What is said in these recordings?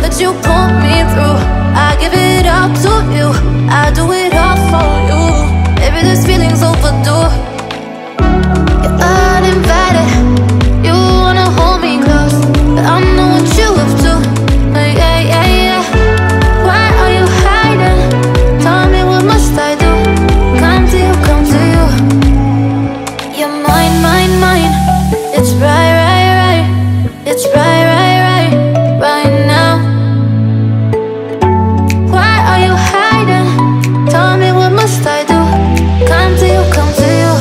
that you pull me through. I give it up to you, I do it all for you. Maybe this feeling's overdue. You're uninvited, you wanna hold me close, but I know what you up to. Yeah, yeah, yeah. Why are you hiding? Tell me, what must I do? Come to you, come to you. You're mine, mine, mine. It's right, right, right. It's right, right, right, right now. Why are you hiding? Tell me, what must I do? Come to you, come to you.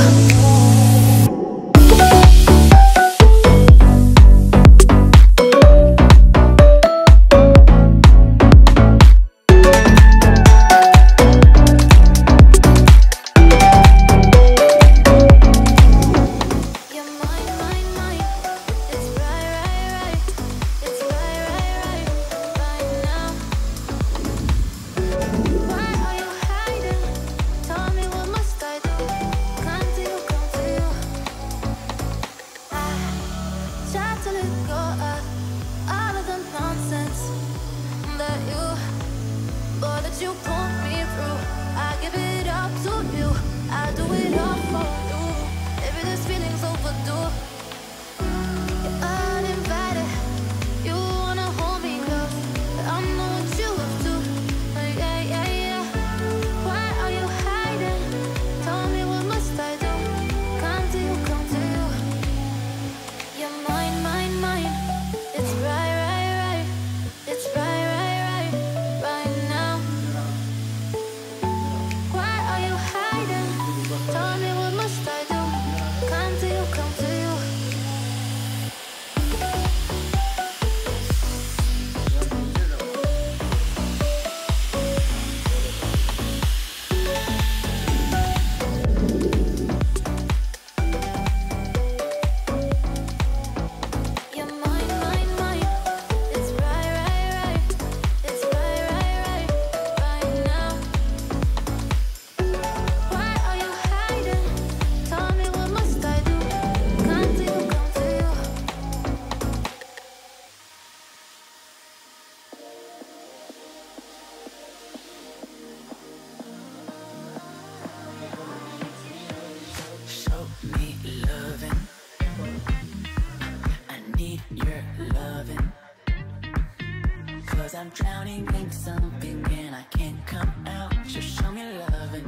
I'm drowning in something and I can't come out. Just show me loving,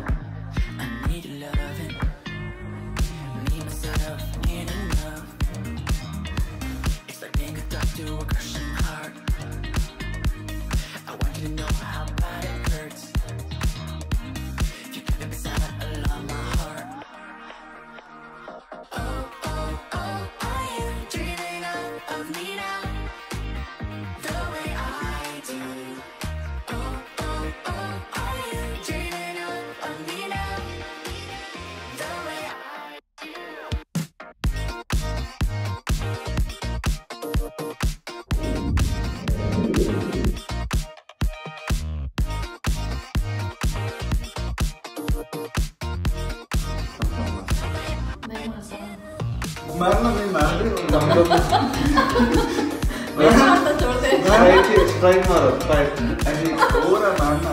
I need loving. Need myself, need enough. It's like being a dog to a crushing heart. I want you to know how bad it hurts. You keep it beside along my heart. Oh, oh, oh, are you dreaming of me now? The way I do. Oh, oh, oh, are you dreaming of me now? The way I do. Marna नहीं मार रही दम मैं हाथ छोड़ they strike मारो strike ऐसे और मारना